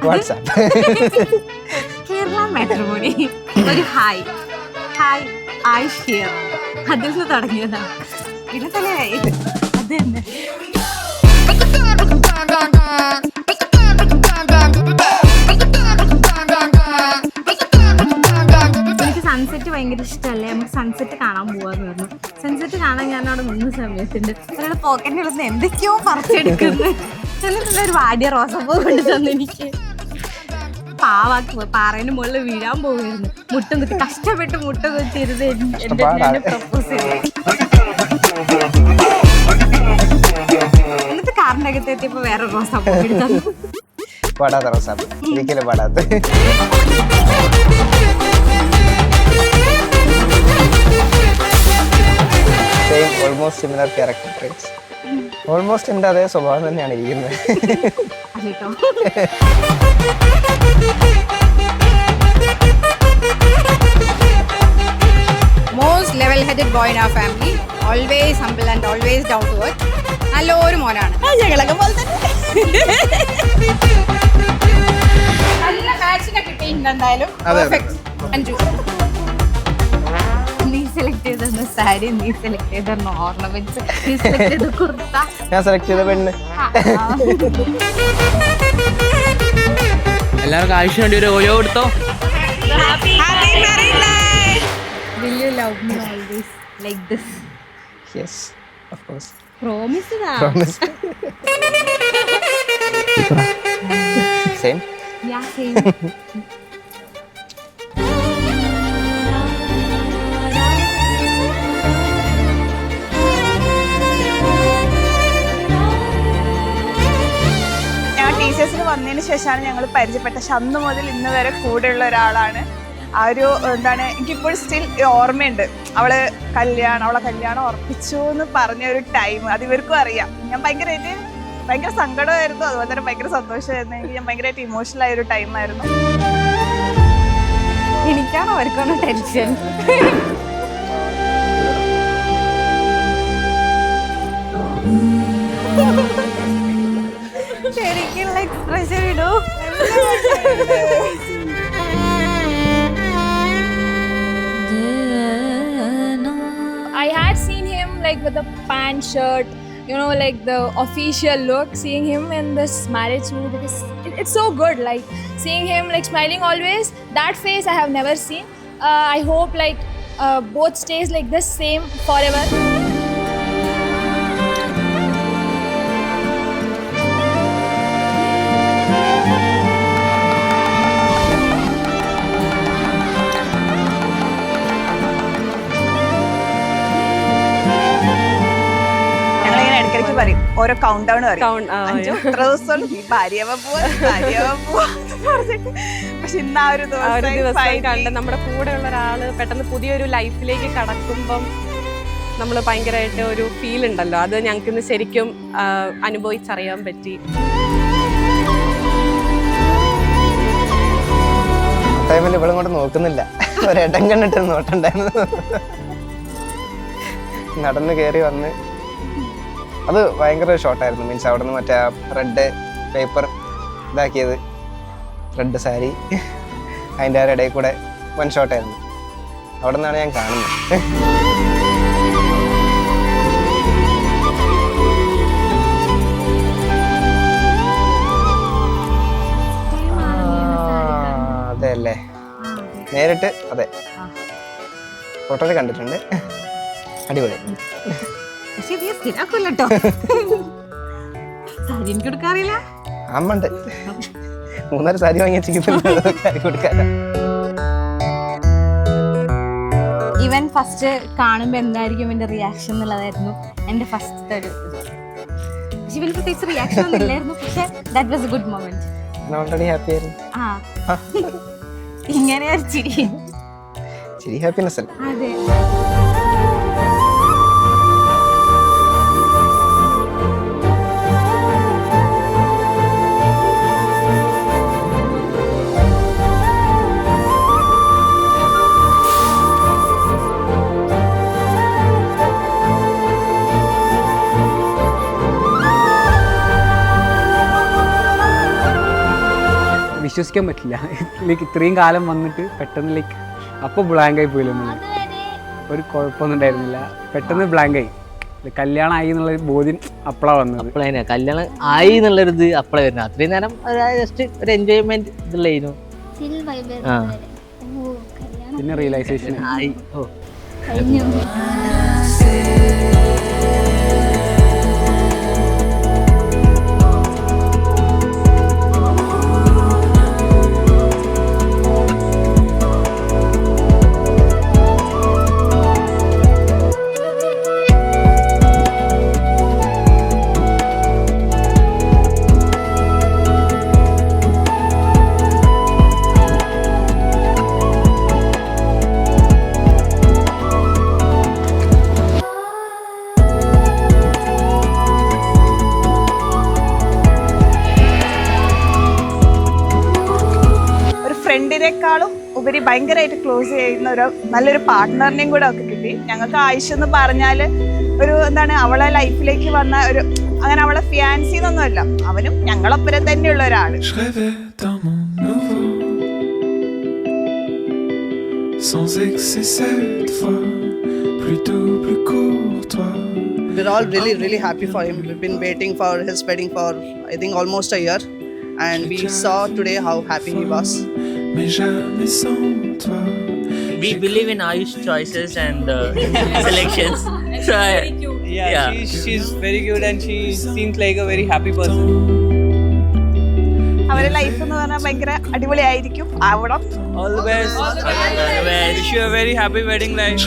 WhatsApp. Kerala matrimony. ഒരു hi hi Ayush here, അതിൽ നിന്ന് തുടങ്ങിയതാ. പിന്നെ തലയായി അത് തന്നെ. എനിക്ക് സൺസെറ്റ് ഭയങ്കര ഇഷ്ടമല്ലേ, നമുക്ക് സൺസെറ്റ് കാണാൻ പോവാന്ന് പറഞ്ഞു. സൺസെറ്റ് കാണാൻ ഞാൻ അവിടെ നിന്ന് സമയത്തുണ്ട് ഒരാൾ പോക്കറ്റിൽ നിന്ന് എന്തൊക്കെയോ പറിച്ചെടുക്കുന്നു. എന്നിട്ടുള്ള ഒരു വാടിയ റോസപ്പൂ കൊണ്ട് തന്നെ എനിക്ക് പാവാക്കി പാറേന്റെ മുകളിൽ വീഴാൻ പോകുമായിരുന്നു. മുട്ടും കുത്തി കഷ്ടപ്പെട്ട് മുട്ട കുത്തിയിരുന്ന് എന്നെ പ്രപ്പോസ് ചെയ്തു. എന്നിട്ട് കാറിന്റെ അകത്ത് എത്തിയപ്പോ വേറെ റോസാപ്പൂ എടുത്തു. പാടാത്ത റോസാപ്പ്, ഒരിക്കലും പാടാത്ത. Same almost similar character traits. Almost എൻ്റെ അതേ സ്വഭാവം തന്നെയാണ് ഇരിക്കുന്നത്. Most level-headed boy in our family, always humble and always down to earth. നല്ലൊരു മോനാണ്. ഞങ്ങളൊക്കെ പോലെ തന്നെ. നല്ല മാച്ചിനെ കിട്ടിയിട്ടുണ്ട് എന്തായാലും. പെർഫെക്റ്റ്. അഞ്ജു, നീ സെലക്ട് ചെയ്ത സാരി, നീ സെലക്ട് ചെയ്ത ഓർണമെന്റ്സ്, നീ സെലക്ട് ചെയ്ത കുർത്ത, ഞാൻ സെലക്ട് ചെയ്ത പെണ്ണ്. എല്ലാവർക്കും ആവശ്യം വേണ്ടി ഒരു ഓയോ കൊടുത്തോ. Will you love me always like this? Yes, of course. Promise da. Promise. Same. Yeah, same. ഞാൻ ടീച്ചേഴ്സിന് വന്നതിന് ശേഷമാണ് ഞങ്ങൾ പരിചയപ്പെട്ട. പക്ഷെ അന്ന് മുതൽ ഇന്ന് വരെ കൂടെയുള്ള ഒരാളാണ്. ആ ഒരു എന്താണ് എനിക്കിപ്പോൾ സ്റ്റിൽ ഓർമ്മയുണ്ട്. അവളെ കല്യാണം ഉറപ്പിച്ചു എന്ന് പറഞ്ഞ ഒരു ടൈം അത് ഇവർക്കും അറിയാം. ഞാൻ ഭയങ്കര സങ്കടമായിരുന്നു, അതുപോലെ തന്നെ ഭയങ്കര സന്തോഷമായിരുന്നു. എനിക്ക് ഞാൻ ഭയങ്കരമായിട്ട് ഇമോഷണൽ ആയ ഒരു ടൈമായിരുന്നു. എനിക്കാണോ അവർക്കാണോ ടെൻഷൻ? ശരിക്കുള്ള എക്സ്പ്രഷൻ ഇടൂ. I had seen him like with a pant shirt, you know, like the official look. Seeing him in this marriage suit, it's so good. Like seeing him like smiling always. That face I have never seen. I hope like both stays like this same forever. പറയും ഓരോ count down പറയും. ഇത്ര ദിവസം ഭാര്യയാവാൻ പോവാ. പക്ഷെ ഇന്ന് ആ ഒരു ദിവസം കണ്ട് നമ്മുടെ കൂടെയുള്ള ഒരാള് പെട്ടെന്ന് പുതിയൊരു ലൈഫിലേക്ക് കടക്കുമ്പം നമ്മൾ ഭയങ്കരമായിട്ട് ഒരു ഫീൽ ഉണ്ടല്ലോ, അത് ഞങ്ങൾക്ക് ഇന്ന് ശരിക്കും അനുഭവിച്ചറിയാൻ പറ്റി. ടൈമിൽ ഇവളും കൊണ്ട് നോക്കുന്നില്ല, ഒരിടം കണ്ടിട്ട് നോട്ടുണ്ടായിരുന്നു. നടന്ന് കയറി വന്ന് അത് ഭയങ്കര ഷോർട്ടായിരുന്നു. മീൻസ് അവിടെ നിന്ന് മറ്റേ റെഡ് പേപ്പർ ഇതാക്കിയത്, റെഡ് സാരി, അതിൻ്റെ ആ ഇടയിൽ കൂടെ വൺ ഷോട്ടായിരുന്നു. അവിടെ നിന്നാണ് ഞാൻ കാണുന്നത്. അതെ അല്ലേ, നേരിട്ട് അതെ, ഫോട്ടോയിൽ കണ്ടിട്ടുണ്ട്. അടിപൊളി. സ്ഥിരാക്കൂല്ലോ സാരി എനിക്ക് കൊടുക്കാറില്ല. അമ്മണ്ട് 3 സാരി വാങ്ങി കൊടുക്കാൻ. ഇവൻ ഫസ്റ്റ് കാണുമ്പോ എന്തായിരിക്കും എന്റെ റിയാക്ഷൻ എന്നുള്ളതായിരുന്നു എന്റെ ഫസ്റ്റ് ഒരു ഇത്. പക്ഷെ ഇവന് പ്രത്യേകിച്ച് റിയാക്ഷൻ ഒന്നും ഇല്ലായിരുന്നു. പക്ഷെ that was A good moment. Already happy ആയിരുന്നു. ഇങ്ങനെ ഒരു ചിരി ഹാപ്പിനെസ് അല്ലേ? അതെ. വിശ്വസിക്കാൻ പറ്റില്ല. ലൈക്ക് ഇത്രയും കാലം വന്നിട്ട് പെട്ടെന്ന് ലൈക്ക് അപ്പോൾ ബ്ലാങ്ക് ആയി പോയില്ലെന്ന്. ഒരു കുഴപ്പമൊന്നും ഉണ്ടായിരുന്നില്ല, പെട്ടെന്ന് ബ്ലാങ്ക് ആയി. കല്യാണം ആയി എന്നുള്ള ബോധ്യം അപ്പളാ വന്നത്. അപ്പളെ കല്യാണം ആയി എന്നുള്ളൊരിത് അപ്പളെ വരുന്നത്. അത്രയും നേരം ജസ്റ്റ് ഒരു എൻജോയ്മെന്റ് ഇതുള്ളായിരുന്നു. പിന്നെ റിയലൈസേഷൻ ആയി. ഓ ഫ്രണ്ടിനേക്കാളും ഉപരി ഭയങ്കരമായിട്ട് ക്ലോസ് ചെയ്യുന്ന ഒരു നല്ലൊരു പാർട്ട്ണറിനെയും കൂടെ ഒക്കെ കിട്ടി ഞങ്ങൾക്ക്. ആയിഷ എന്ന് പറഞ്ഞാൽ ഒരു എന്താണ്, അവളെ ലൈഫിലേക്ക് വന്ന ഒരു, അങ്ങനെ അവളെ ഫിയാൻസി എന്നൊന്നുമല്ല, അവനും ഞങ്ങളൊപ്പരം തന്നെയുള്ള ഒരാള്. We're all really happy for him. We've been waiting for his wedding for I think almost a year, and we saw today how happy he was. We believe in Ayush choices and selections. So yeah. She's very good and she seems like a very happy person. അവരുടെ life എന്ന് പറഞ്ഞാൽ ഭയങ്കര അടിപൊളിയായിരിക്കും. ആവണം. All the best. wish you a very happy wedding life.